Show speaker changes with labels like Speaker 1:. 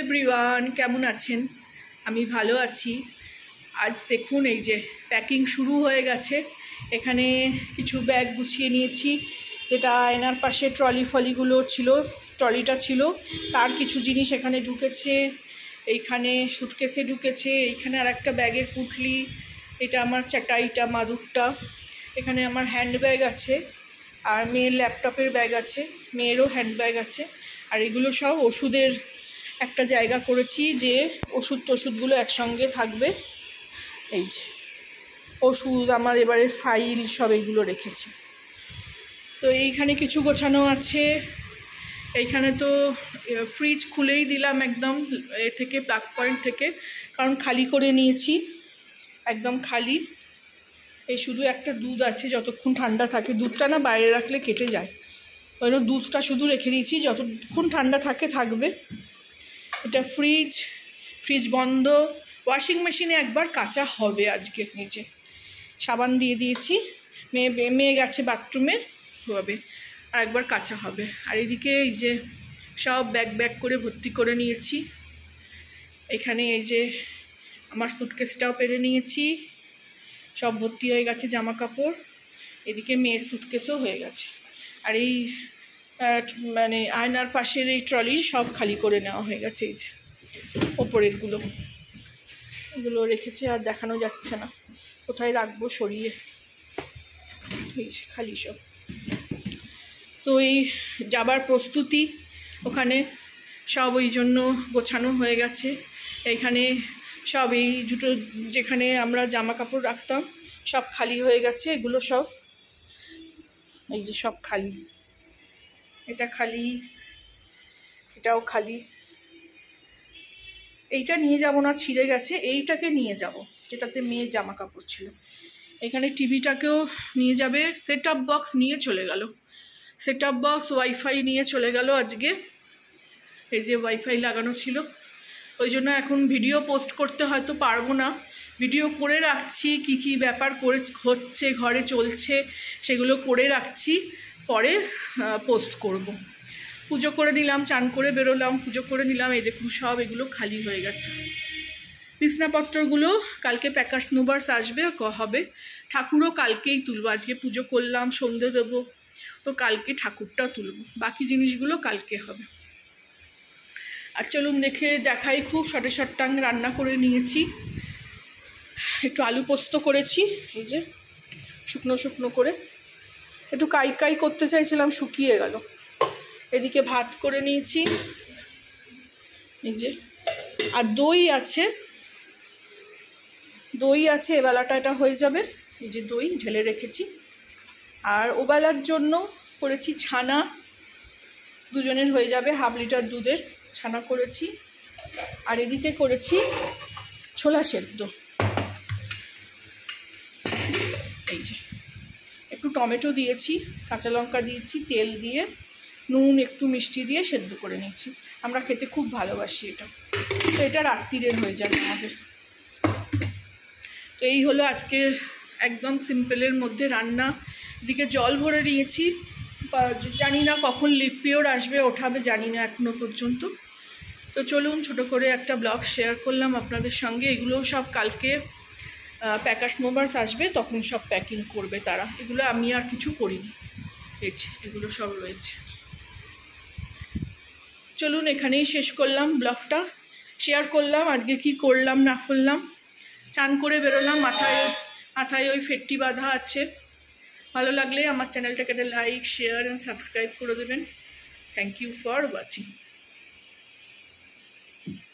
Speaker 1: Everyone, কেমন আছেন? আমি ভালো আছি। আজ দেখুন এই যে প্যাকিং শুরু হয়ে গেছে। এখানে কিছু ব্যাগ গুছিয়ে নিয়েছি, যেটা আয়নার পাশে ট্রলিগুলো ছিল, ট্রলিটা ছিল, তার কিছু জিনিস এখানে ঢুকেছে। এইখানে সুটকেসে ঢুকেছে। এইখানে আর একটা ব্যাগের পুটলি, এটা আমার চাটাইটা, মাদুরটা। এখানে আমার হ্যান্ডব্যাগ আছে, আর মেয়ের ল্যাপটপের ব্যাগ আছে, মেয়েরও হ্যান্ডব্যাগ আছে। আর এগুলো সব ওষুধের একটা জায়গা করেছি, যে ওষুধগুলো একসঙ্গে থাকবে। এই যে ওষুধ, আমার এবারে ফাইল, সব এইগুলো রেখেছি। তো এইখানে কিছু গোছানো আছে। এইখানে তো ফ্রিজ খুলেই দিলাম একদম এ থেকে, প্লাগ পয়েন্ট থেকে, কারণ খালি করে নিয়েছি, একদম খালি। এই শুধু একটা দুধ আছে, যতক্ষণ ঠান্ডা থাকে। দুধটা না বাইরে রাখলে কেটে যায়, ওই জন্য দুধটা শুধু রেখে দিয়েছি, যতক্ষণ ঠান্ডা থাকবে। এটা ফ্রিজ বন্ধ। ওয়াশিং মেশিনে একবার কাচা হবে আজকে, নিচে সাবান দিয়ে দিয়েছি। মেয়ে গেছে বাথরুমে, হবে আর একবার কাচা হবে। আর এদিকে এই যে সব ব্যাগ করে ভর্তি করে নিয়েছি। এখানে এই যে আমার সুটকেসটাও পেরে নিয়েছি, সব ভর্তি হয়ে গেছে জামা কাপড়। এদিকে মেয়ের সুটকেসও হয়ে গেছে। আর এই মানে আয়নার পাশের এই ট্রলি সব খালি করে নেওয়া হয়ে গেছে। এই যে ওপরেরগুলো, এগুলো রেখেছে, আর দেখানো যাচ্ছে না, কোথায় রাখবো সরিয়ে। এই যে খালি সব। তো এই যাবার প্রস্তুতি, ওখানে সব ওই জন্য গোছানো হয়ে গেছে। এইখানে সব এই দুটো, যেখানে আমরা জামা কাপড় রাখতাম, সব খালি হয়ে গেছে। এগুলো সব এই যে সব খালি, এটা খালি, এটাও খালি। এইটা নিয়ে যাব না, ছিঁড়ে গেছে। এইটাকে নিয়ে যাব, যেটাতে মেয়ের জামা কাপড় ছিল। এখানে টিভিটাকেও নিয়ে যাবে। সেট আপ বক্স নিয়ে চলে গেল, সেট আপ বক্স, ওয়াইফাই নিয়ে চলে গেল আজকে। এই যে ওয়াইফাই লাগানো ছিল, ওই জন্য এখন ভিডিও পোস্ট করতে হয়তো পারবো না। ভিডিও করে রাখছি, কি ব্যাপার হচ্ছে ঘরে চলছে, সেগুলো করে রাখছি, পরে পোস্ট করব। পুজো করে নিলাম, চান করে বেরোলাম, পুজো করে নিলাম। এই দেখুন সব এগুলো খালি হয়ে গেছে। বিছনাপত্রগুলো কালকে প্যাকার্স মুভার্স আসবে, হবে। ঠাকুরও কালকেই তুলবো, আজকে পুজো করলাম, সন্ধে দেবো, তো কালকে ঠাকুরটা তুলব। বাকি জিনিসগুলো কালকে হবে। আর চলুন দেখাই, খুব শর্টাং রান্না করে নিয়েছি। একটু আলু পোস্ত করেছি, এই যে শুকনো করে। একটু কাই করতে চাইছিলাম, শুকিয়ে গেল। এদিকে ভাত করে নিয়েছি, এই যে। আর দই আছে, এবেলাটা এটা হয়ে যাবে। এই যে দই ঢেলে রেখেছি। আর ওবেলার জন্য করেছি ছানা, দুজনের হয়ে যাবে, 1/2 লিটার দুধের ছানা করেছি। আর এদিকে করেছি ছোলা সেদ্ধ। এই যে একটু টমেটো দিয়েছি, কাঁচা লঙ্কা দিয়েছি, তেল দিয়ে, নুন, একটু মিষ্টি দিয়ে সেদ্ধ করে নিয়েছি। আমরা খেতে খুব ভালোবাসি এটা। তো এটা রাত্রিরের হয়ে যাবে আমাদের। তো এই হলো আজকের একদম সিম্পলের মধ্যে রান্না। এদিকে জল ভরে নিয়েছি, জানি না কখন লিপিওর আসবে, ওঠাবে জানি না এখনো পর্যন্ত। তো চলুন, ছোট করে একটা ব্লগ শেয়ার করলাম আপনাদের সঙ্গে। এগুলো সব কালকে প্যাকার্স মুভার্স আসবে, তখন সব প্যাকিং করবে তারা। এগুলো আমি আর কিছু করিনি, এই যে এগুলো সব রয়েছে। চলুন, এখানেই শেষ করলাম ব্লগটা, শেয়ার করলাম আজকে কি করলাম না করলাম। চান করে বেরোলাম, মাথায় ওই ফেটটি বাঁধা আছে। ভালো লাগলে আমার চ্যানেলটাকে লাইক, শেয়ার অ্যান্ড সাবস্ক্রাইব করে দেবেন। Thank you for watching.